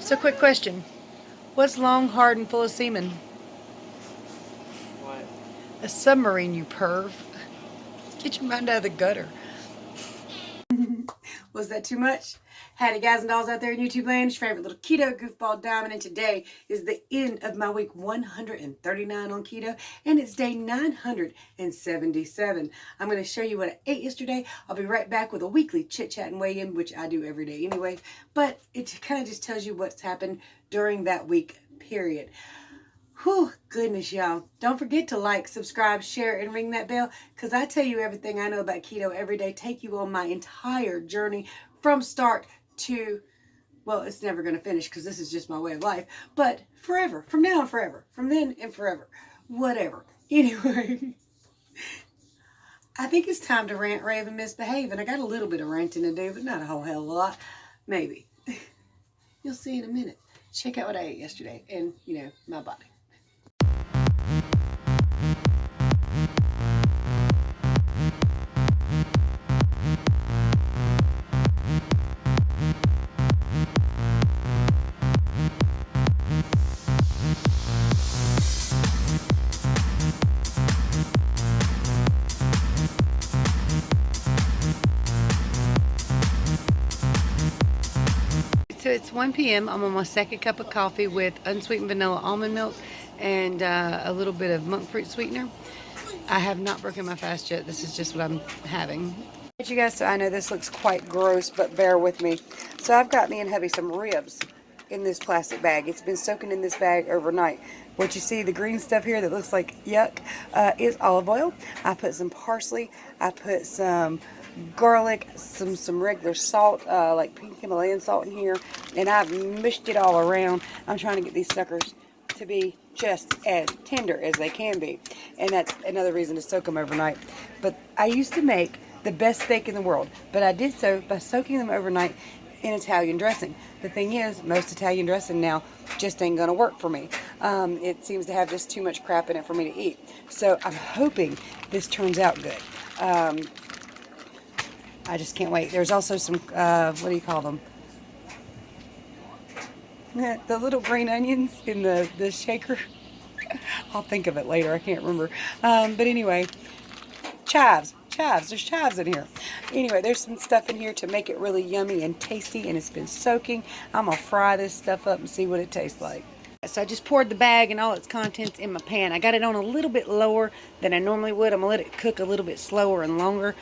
So, quick question. What's long, hard, and full of semen? What? A submarine, you perv. Get your mind out of the gutter. Was that too much? Howdy guys and dolls out there in YouTube land. It's your favorite little keto goofball Diamond, and today is the end of my week 139 on keto, and it's day 977. I'm going to show you what I ate yesterday. I'll be right back with a weekly chit chat and weigh in, which I do every day anyway, but it kind of just tells you what's happened during that week period. Whew, goodness, y'all. Don't forget to like, subscribe, share, and ring that bell, because I tell you everything I know about keto every day. Take you on my entire journey from start to, well, it's never going to finish because this is just my way of life, but forever, from now and forever, from then and forever, whatever. Anyway, I think it's time to rant, rave, and misbehave, and I got a little bit of ranting to do, but not a whole hell of a lot. Maybe. You'll see in a minute. Check out what I ate yesterday and, my body. So it's 1 p.m. I'm on my second cup of coffee with unsweetened vanilla almond milk and a little bit of monk fruit sweetener. I have not broken my fast yet. This is just what I'm having. You guys, so I know this looks quite gross, but bear with me. So I've got me and hubby some ribs in this plastic bag. It's been soaking in this bag overnight. What you see, the green stuff here that looks like yuck, is olive oil. I put some parsley. I put some garlic, some regular salt, like pink Himalayan salt in here, and I've mushed it all around. I'm trying to get these suckers to be just as tender as they can be, and that's another reason to soak them overnight. But I used to make the best steak in the world, but I did so by soaking them overnight in Italian dressing. The thing is, most Italian dressing now just ain't gonna work for me. It seems to have just too much crap in it for me to eat. So I'm hoping this turns out good. I just can't wait. There's also some, what do you call them? The little green onions in the shaker. I'll think of it later. I can't remember. But anyway, chives. There's chives in here. Anyway, there's some stuff in here to make it really yummy and tasty, and it's been soaking. I'm going to fry this stuff up and see what it tastes like. So I just poured the bag and all its contents in my pan. I got it on a little bit lower than I normally would. I'm going to let it cook a little bit slower and longer.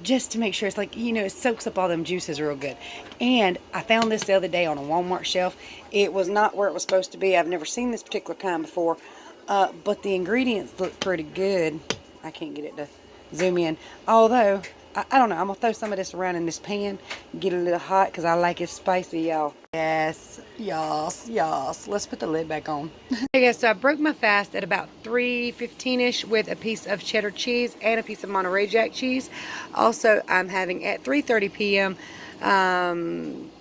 Just to make sure it's like, it soaks up all them juices real good. And I found this the other day on a Walmart shelf. It was not where it was supposed to be. I've never seen this particular kind before, but the ingredients look pretty good. I can't get it to zoom in, although I don't know, I'm gonna throw some of this around in this pan, get it a little hot because I like it spicy, y'all. Yes. Let's put the lid back on. Okay guys, so I broke my fast at about 3:15ish with a piece of cheddar cheese and a piece of Monterey Jack cheese. Also, I'm having at 3:30 p.m.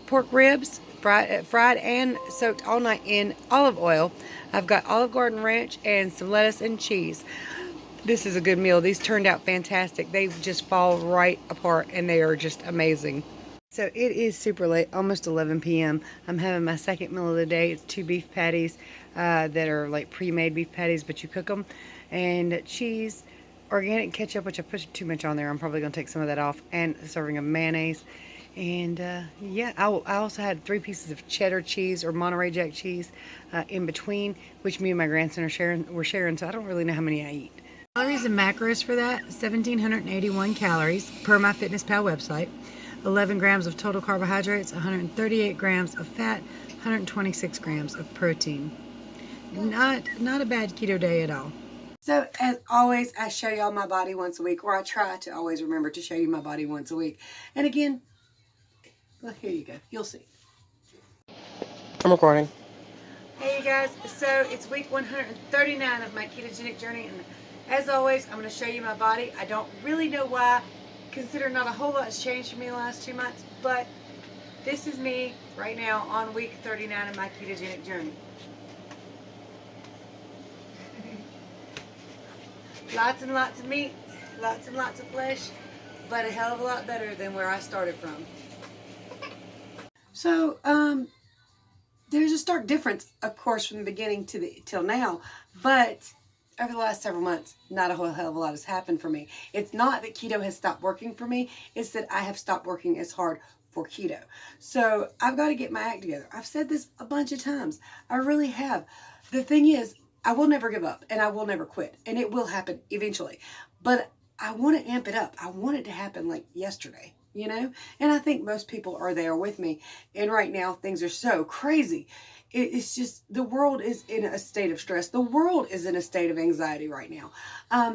Pork ribs, fried and soaked all night in olive oil. I've got Olive Garden ranch and some lettuce and cheese. This is a good meal. These turned out fantastic. They just fall right apart and they are just amazing. So it is super late, almost 11 p.m. I'm having my second meal of the day. It's 2 beef patties that are like pre-made beef patties, but you cook them. And cheese, organic ketchup, which I put too much on there. I'm probably going to take some of that off. And a serving of mayonnaise. And yeah, I also had 3 pieces of cheddar cheese or Monterey Jack cheese in between, which me and my grandson were sharing, so I don't really know how many I eat. Calories and macros for that, 1,781 calories per MyFitnessPal website, 11 grams of total carbohydrates, 138 grams of fat, 126 grams of protein. Not a bad keto day at all. So as always, I show y'all my body once a week, or I try to always remember to show you my body once a week. And again, well, here you go. You'll see. I'm recording. Hey you guys, so it's week 139 of my ketogenic journey, and as always, I'm going to show you my body. I don't really know why, considering not a whole lot's changed for me in the last 2 months, but this is me right now on week 39 of my ketogenic journey. Lots and lots of meat, lots and lots of flesh, but a hell of a lot better than where I started from. So, there's a stark difference, of course, from the beginning till now, but over the last several months, not a whole hell of a lot has happened for me. It's not that keto has stopped working for me, it's that I have stopped working as hard for keto. So I've got to get my act together. I've said this a bunch of times. I really have. The thing is, I will never give up and I will never quit, and it will happen eventually. But I want to amp it up. I want it to happen like yesterday, you know? And I think most people are there with me. And right now, things are so crazy. It's just, the world is in a state of stress. The world is in a state of anxiety right now.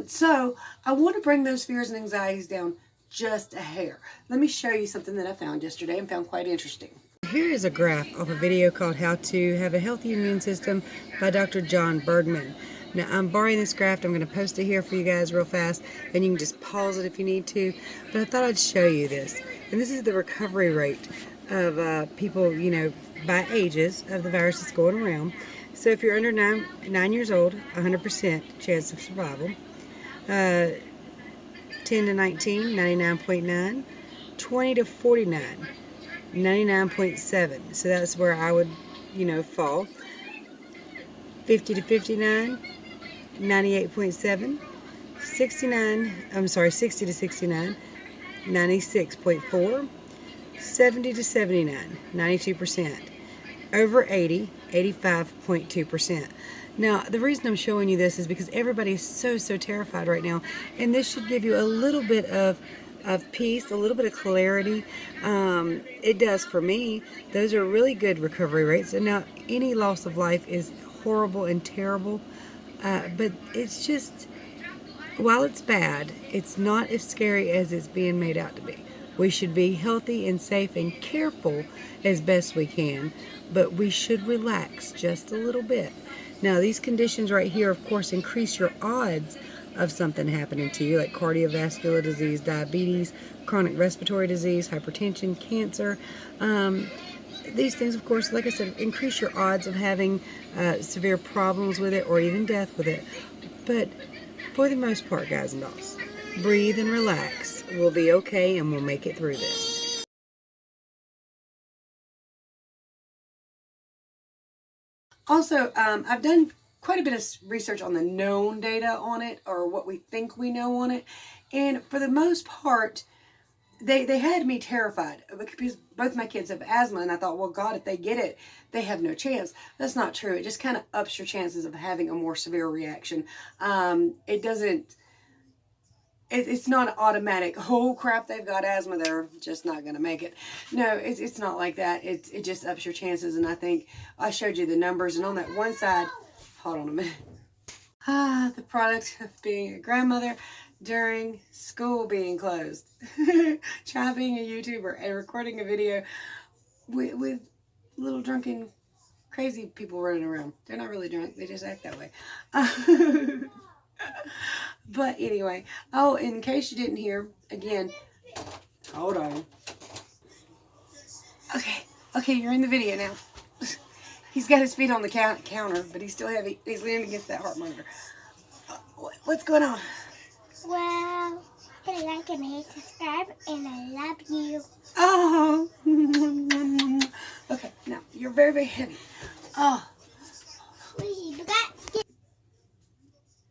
So I want to bring those fears and anxieties down just a hair. Let me show you something that I found yesterday and found quite interesting. Here is a graph of a video called How to Have a Healthy Immune System by Dr. John Bergman. Now, I'm borrowing this graph. I'm going to post it here for you guys real fast, and you can just pause it if you need to. But I thought I'd show you this. And this is the recovery rate of people, you know, by ages of the virus that's going around. So if you're under 9 years old, 100% chance of survival. 10 to 19, 99.9. 20 to 49, 99.7. So that's where I would, you know, fall. 50 to 59, 98.7. 60 to 69, 96.4. 70 to 79, 92%. Over 80, 85.2%. Now, the reason I'm showing you this is because everybody is so terrified right now, and this should give you a little bit of peace, a little bit of clarity. It does for me. Those are really good recovery rates. And now, any loss of life is horrible and terrible, but it's just, while it's bad, it's not as scary as it's being made out to be. We should be healthy and safe and careful as best we can, but we should relax just a little bit. Now, these conditions right here, of course, increase your odds of something happening to you, like cardiovascular disease, diabetes, chronic respiratory disease, hypertension, cancer. These things, of course, like I said, increase your odds of having severe problems with it or even death with it. But for the most part, guys and dolls, breathe and relax. We'll be okay, and we'll make it through this. Also, I've done quite a bit of research on the known data on it, or what we think we know on it. And for the most part, they had me terrified because both my kids have asthma, and I thought, well, God, if they get it, they have no chance. That's not true. It just kind of ups your chances of having a more severe reaction. It doesn't... It's not automatic, oh crap, they've got asthma, they're just not going to make it. No, it's not like that. It just ups your chances, and I think I showed you the numbers, and on that one side, hold on a minute. The product of being a grandmother during school being closed. Try being a YouTuber and recording a video with little drunken, crazy people running around. They're not really drunk, they just act that way. But anyway, oh, in case you didn't hear, again, hold on. Okay, you're in the video now. He's got his feet on the counter, but he's still heavy. He's leaning against that heart monitor. What's going on? Well, hit like and hit subscribe, and I love you. Oh. Okay, now, you're very heavy. Oh.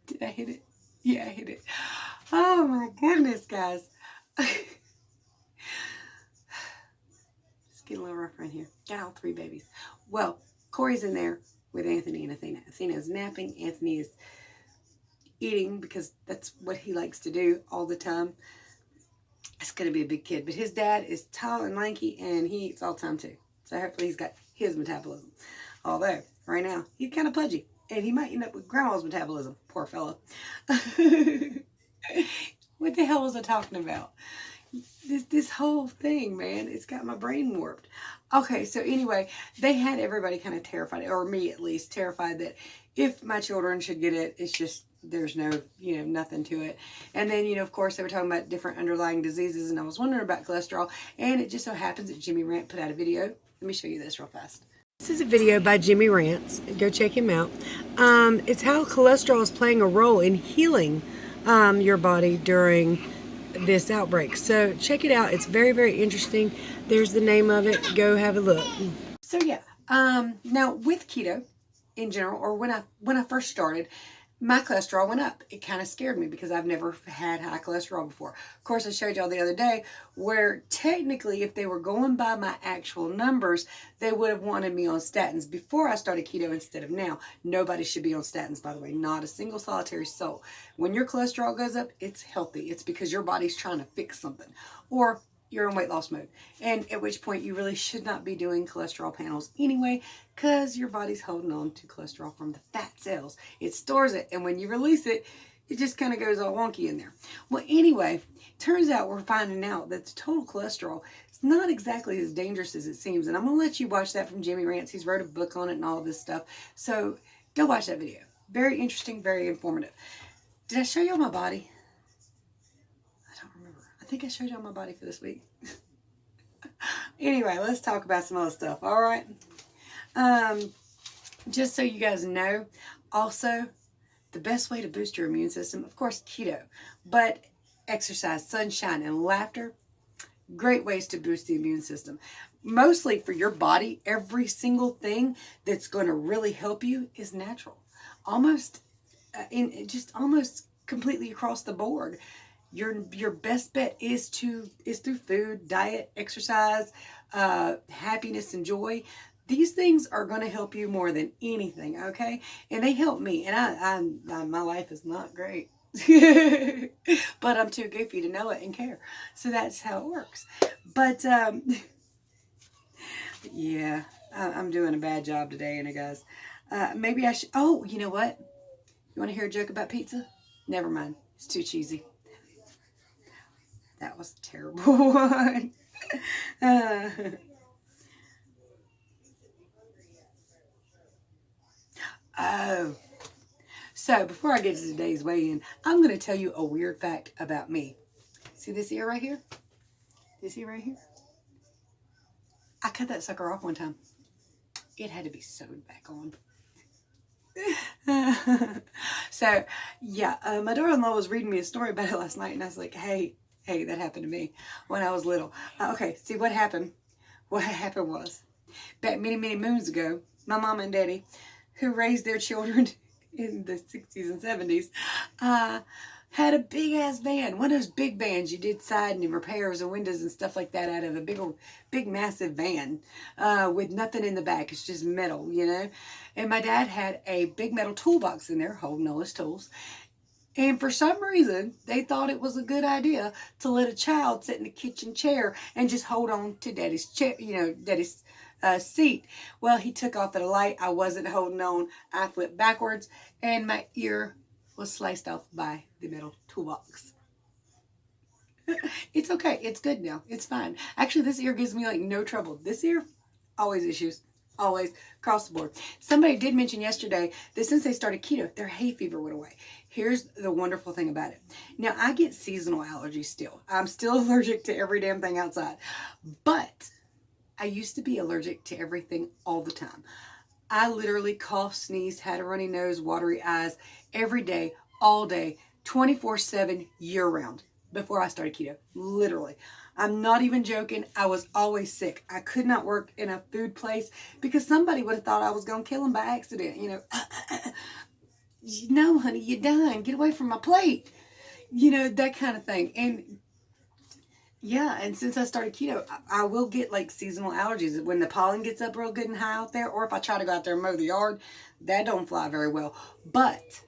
Did I hit it? Yeah, I hit it. Oh my goodness, guys. It's getting a little rough right here. Got all three babies. Well, Corey's in there with Anthony and Athena. Athena's napping. Anthony is eating because that's what he likes to do all the time. It's going to be a big kid. But his dad is tall and lanky, and he eats all the time too. So hopefully he's got his metabolism. Although, right now, he's kind of pudgy. And he might end up with grandma's metabolism. Poor fella. What the hell was I talking about? This whole thing, man. It's got my brain warped. Okay, so anyway, they had everybody kind of terrified, or me at least, terrified that if my children should get it, it's just, there's no, nothing to it. And then, of course, they were talking about different underlying diseases, and I was wondering about cholesterol. And it just so happens that Jimmy Rant put out a video. Let me show you this real fast. This is a video by Jimmy Rants. Go check him out. It's how cholesterol is playing a role in healing your body during this outbreak. So check it out. It's very interesting. There's the name of it. Go have a look. So yeah, Now with keto in general, or when I first started, my cholesterol went up. It kind of scared me because I've never had high cholesterol before. Of course, I showed y'all the other day where technically if they were going by my actual numbers, they would have wanted me on statins before I started keto instead of now. Nobody should be on statins, by the way. Not a single solitary soul. When your cholesterol goes up, it's healthy. It's because your body's trying to fix something. Or you're in weight loss mode. And at which point you really should not be doing cholesterol panels anyway, because your body's holding on to cholesterol from the fat cells. It stores it, and when you release it, it just kind of goes all wonky in there. Well, anyway, turns out we're finding out that the total cholesterol is not exactly as dangerous as it seems. And I'm going to let you watch that from Jimmy Rance. He's wrote a book on it and all this stuff. So go watch that video. Very interesting, very informative. Did I show y'all my body? I think I showed y'all my body for this week. Anyway, let's talk about some other stuff, all right? Just so you guys know, also, the best way to boost your immune system, of course, keto, but exercise, sunshine, and laughter, great ways to boost the immune system. Mostly for your body, every single thing that's going to really help you is natural. Almost completely across the board. Your best bet is through food, diet, exercise, happiness, and joy. These things are going to help you more than anything, okay? And they help me. And I my life is not great, but I'm too goofy to know it and care. So that's how it works. But yeah, I'm doing a bad job today, and guys, maybe I should. Oh, you know what? You want to hear a joke about pizza? Never mind. It's too cheesy. That was a terrible one. Oh. So before I get to today's weigh-in, I'm going to tell you a weird fact about me. See this ear right here? This ear right here? I cut that sucker off one time. It had to be sewed back on. So, yeah, my daughter-in-law was reading me a story about it last night, and I was like, hey, that happened to me when I was little. Okay, see what happened? What happened was, back many, many moons ago, my mom and daddy, who raised their children in the 60s and 70s, had a big-ass van. One of those big vans you did siding and repairs and windows and stuff like that out of a big, massive van with nothing in the back. It's just metal, you know. And my dad had a big metal toolbox in there holding all his tools. And for some reason, they thought it was a good idea to let a child sit in the kitchen chair and just hold on to daddy's chair, daddy's seat. Well, he took off at a light. I wasn't holding on. I flipped backwards, and my ear was sliced off by the metal toolbox. It's okay. It's good now. It's fine. Actually, this ear gives me like no trouble. This ear, always issues. Always, across the board. Somebody did mention yesterday that since they started keto, their hay fever went away. Here's the wonderful thing about it. Now, I get seasonal allergies still. I'm still allergic to every damn thing outside. But I used to be allergic to everything all the time. I literally coughed, sneezed, had a runny nose, watery eyes every day, all day, 24/7, year-round before I started keto. Literally. I'm not even joking. I was always sick. I could not work in a food place because somebody would have thought I was going to kill them by accident. No, honey, you're dying. Get away from my plate. That kind of thing. And yeah, and since I started keto, I will get like seasonal allergies. When the pollen gets up real good and high out there, or if I try to go out there and mow the yard, that don't fly very well. But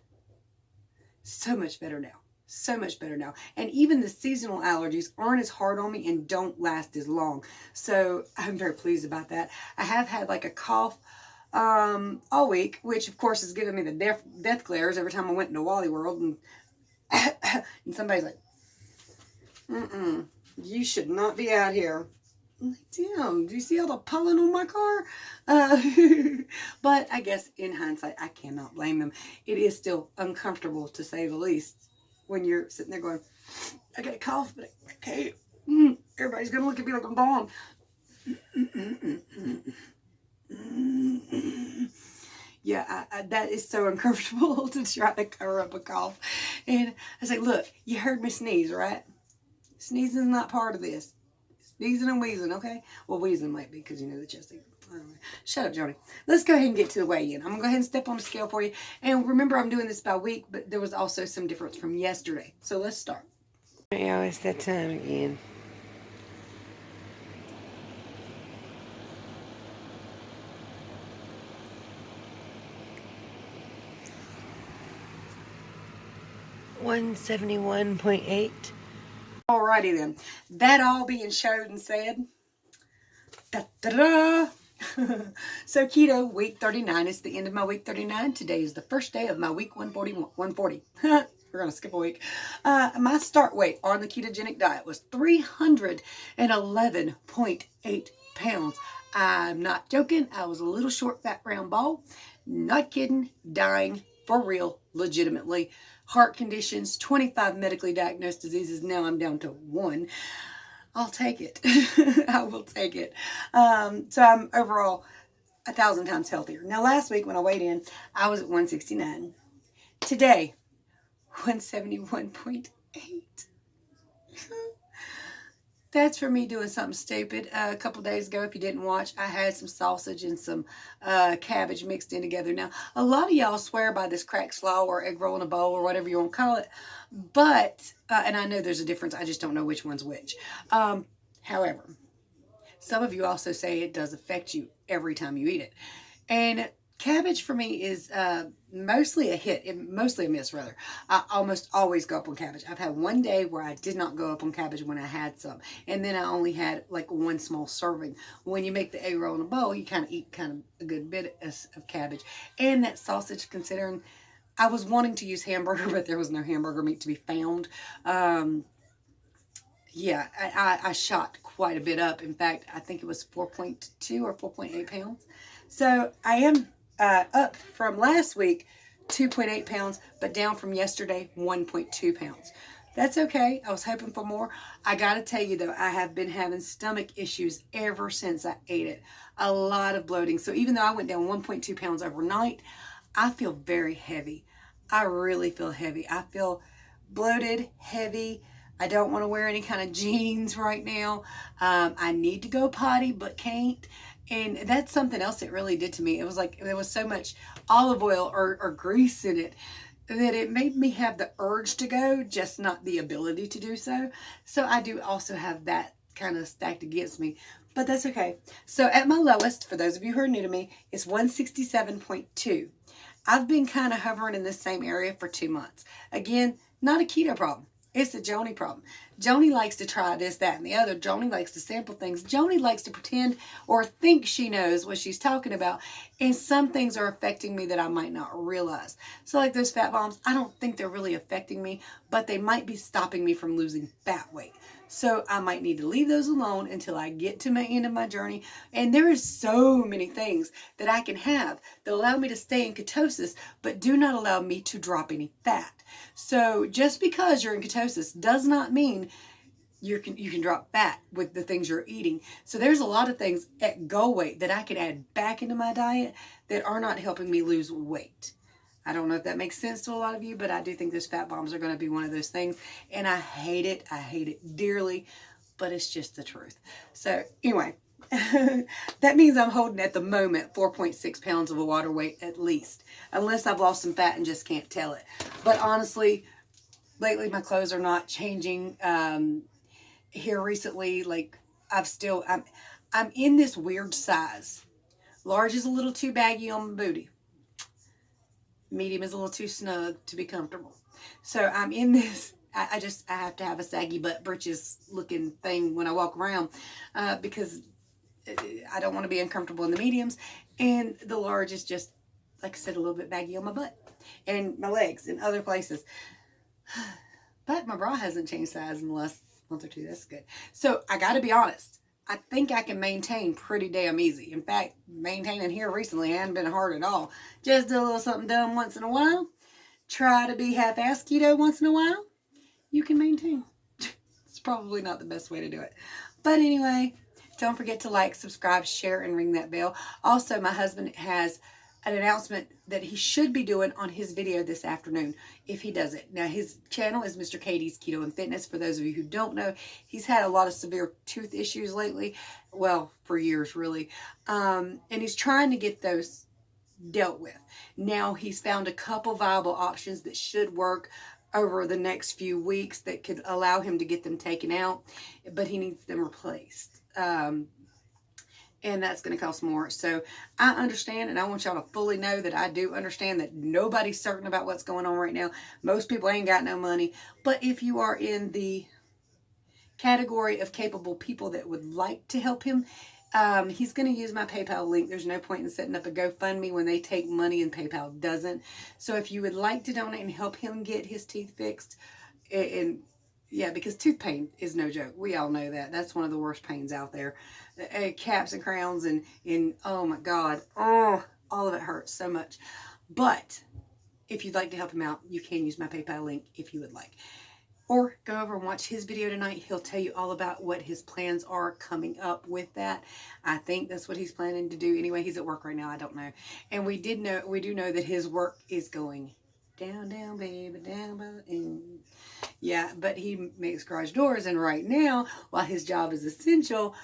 so much better now. So much better now. And even the seasonal allergies aren't as hard on me and don't last as long. So I'm very pleased about that. I have had like a cough all week, which of course is giving me the death glares every time I went into Wally World. And, and somebody's like, you should not be out here. I'm like, damn, do you see all the pollen on my car? But I guess in hindsight, I cannot blame them. It is still uncomfortable to say the least when you're sitting there going, I got a cough, but I can't. Everybody's going to look at me like I'm bomb. Yeah, that is so uncomfortable to try to cover up a cough. And I was like, look, you heard me sneeze, right? Sneezing is not part of this. Sneezing and wheezing, okay? Well, wheezing might be because the chest thing. Shut up, Joni. Let's go ahead and get to the weigh-in. I'm going to go ahead and step on the scale for you. And remember, I'm doing this by week, but there was also some difference from yesterday. So let's start. Yeah, it's that time again. $171.8. Alrighty then. That all being showed and said, da-da-da. So keto week 39 is the end of my week 39. Today is the first day of my week 140. We're going to skip a week. My start weight on the ketogenic diet was 311.8 pounds. I'm not joking. I was a little short, fat, round ball. Not kidding. Dying for real, legitimately. Heart conditions, 25 medically diagnosed diseases. Now I'm down to 1. I'll take it. I will take it. So I'm overall 1,000 times healthier. Now, last week when I weighed in, I was at 169. Today, 171.8. That's for me doing something stupid. A couple days ago, if you didn't watch, I had some sausage and some cabbage mixed in together. Now, a lot of y'all swear by this cracked slaw or egg roll in a bowl or whatever you want to call it. But, and I know there's a difference. I just don't know which one's which. However, some of you also say it does affect you every time you eat it. And cabbage for me is mostly a hit, mostly a miss rather. I almost always go up on cabbage. I've had one day where I did not go up on cabbage when I had some. And then I only had like one small serving. When you make the egg roll in a bowl, you kind of eat kind of a good bit of cabbage. And that sausage, considering I was wanting to use hamburger, but there was no hamburger meat to be found. Yeah, I shot quite a bit up. In fact, I think it was 4.2 or 4.8 pounds. So I am up from last week 2.8 pounds, but down from yesterday 1.2 pounds. That's okay. I was hoping for more. I got to tell you, though, I have been having stomach issues ever since I ate it. A lot of bloating. So even though I went down 1.2 pounds overnight, I feel very heavy. I really feel heavy. I feel bloated, heavy. I don't want to wear any kind of jeans right now. I need to go potty, but can't. And that's something else it really did to me. It was like there was so much olive oil or grease in it that it made me have the urge to go, just not the ability to do so. So I do also have that kind of stacked against me. But that's okay. So at my lowest, for those of you who are new to me, it's 167.2. I've been kind of hovering in this same area for 2 months. Again, not a keto problem. It's a Joni problem. Joni likes to try this, that, and the other. Joni likes to sample things. Joni likes to pretend or think she knows what she's talking about. And some things are affecting me that I might not realize. So like those fat bombs, I don't think they're really affecting me, but they might be stopping me from losing fat weight. So I might need to leave those alone until I get to my end of my journey. And there is so many things that I can have that allow me to stay in ketosis, but do not allow me to drop any fat. So just because you're in ketosis does not mean you can drop fat with the things you're eating. So there's a lot of things at goal weight that I can add back into my diet that are not helping me lose weight. I don't know if that makes sense to a lot of you, but I do think those fat bombs are going to be one of those things. And I hate it. I hate it dearly, but it's just the truth. So anyway, that means I'm holding at the moment 4.6 pounds of a water weight at least, unless I've lost some fat and just can't tell it. But honestly, lately my clothes are not changing. Here recently, like I'm in this weird size. Large is a little too baggy on my booty. Medium is a little too snug to be comfortable. So I'm in this, I have to have a saggy butt britches looking thing when I walk around because I don't want to be uncomfortable in the mediums. And the large is just, like I said, a little bit baggy on my butt and my legs and other places. But my bra hasn't changed size in the last month or two. That's good. So I got to be honest. I think I can maintain pretty damn easy. In fact, maintaining here recently hasn't been hard at all. Just do a little something dumb once in a while. Try to be half-ass keto once in a while. You can maintain. It's probably not the best way to do it. But anyway, don't forget to like, subscribe, share, and ring that bell. Also, my husband has an announcement that he should be doing on his video this afternoon if he does it. Now, his channel is Mr. Katie's Keto and Fitness. For those of you who don't know, he's had a lot of severe tooth issues lately. Well, for years, really. And he's trying to get those dealt with. Now, he's found a couple viable options that should work over the next few weeks that could allow him to get them taken out, but he needs them replaced. And that's going to cost more. So I understand, and I want y'all to fully know that I do understand that nobody's certain about what's going on right now. Most people ain't got no money. But if you are in the category of capable people that would like to help him, he's going to use my PayPal link. There's no point in setting up a GoFundMe when they take money and PayPal doesn't. So if you would like to donate and help him get his teeth fixed, and yeah, because tooth pain is no joke. We all know that. That's one of the worst pains out there. Caps and crowns and oh my God. Oh, all of it hurts so much. But if you'd like to help him out, you can use my PayPal link if you would like. Or go over and watch his video tonight. He'll tell you all about what his plans are coming up with that. I think that's what he's planning to do. Anyway, he's at work right now. I don't know. And we do know that his work is going down, down, baby, down, and yeah, but he makes garage doors, and right now, while his job is essential,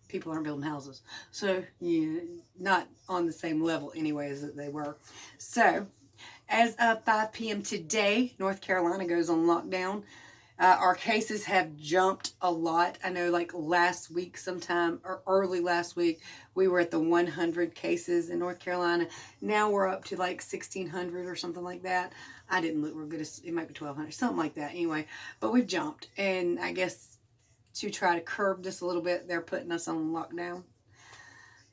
people aren't building houses. So, yeah, not on the same level anyway as they were. So, as of 5 p.m. today, North Carolina goes on lockdown. Our cases have jumped a lot. I know like last week sometime, or early last week, we were at the 100 cases in North Carolina. Now we're up to like 1,600 or something like that. I didn't look real good. It might be 1,200, something like that anyway. But we've jumped. And I guess to try to curb this a little bit, they're putting us on lockdown.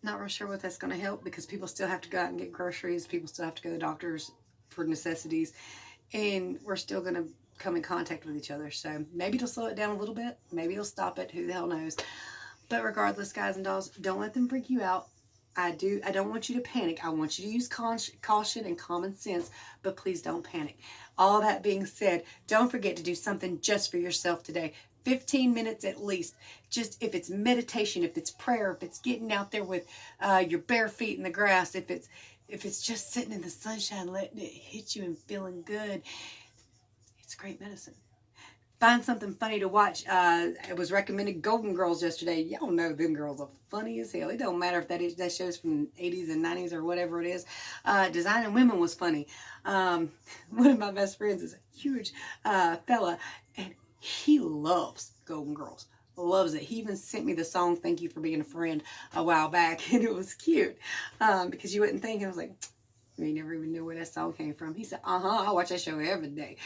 Not real sure what that's going to help, because people still have to go out and get groceries. People still have to go to the doctors for necessities. And we're still going to come in contact with each other. So maybe it'll slow it down a little bit. Maybe it'll stop it. Who the hell knows? But regardless, guys and dolls, don't let them freak you out. I don't want you to panic. I want you to use caution and common sense, but please don't panic. All that being said, don't forget to do something just for yourself today. 15 minutes at least. Just if it's meditation, if it's prayer, if it's getting out there with your bare feet in the grass, if it's just sitting in the sunshine, letting it hit you and feeling good, it's great medicine. Find something funny to watch. It was recommended Golden Girls yesterday. Y'all know them girls are funny as hell. It don't matter if that show's from the 80s and 90s or whatever it is. Designing Women was funny. One of my best friends is a huge fella, and he loves Golden Girls. Loves it. He even sent me the song "Thank You for Being a Friend" a while back, and it was cute because you wouldn't think. I was like, you never even knew where that song came from. He said, I watch that show every day.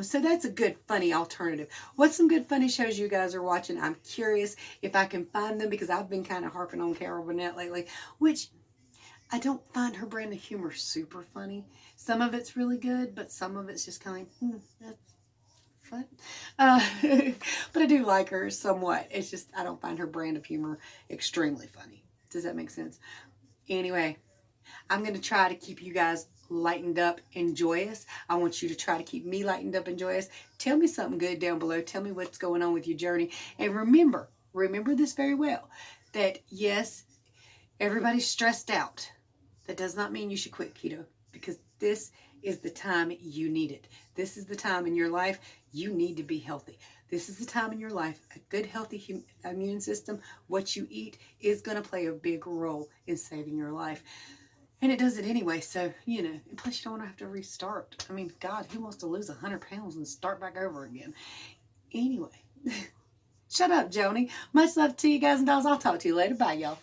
So that's a good, funny alternative. What's some good, funny shows you guys are watching? I'm curious if I can find them, because I've been kind of harping on Carol Burnett lately, which I don't find her brand of humor super funny. Some of it's really good, but some of it's just kind of like, that's fun. But I do like her somewhat. It's just I don't find her brand of humor extremely funny. Does that make sense? Anyway, I'm going to try to keep you guys lightened up and joyous. I want you to try to keep me lightened up and joyous. Tell me something good down below. Tell me what's going on with your journey. And remember this very well, that yes, everybody's stressed out. That does not mean you should quit keto, because this is the time you need it. This is the time in your life you need to be healthy. This is the time in your life, a good, healthy immune system, what you eat, is going to play a big role in saving your life. And it does it anyway, so, and plus you don't want to have to restart. I mean, God, who wants to lose 100 pounds and start back over again? Anyway, shut up, Joni. Much love to you guys and dolls. I'll talk to you later. Bye, y'all.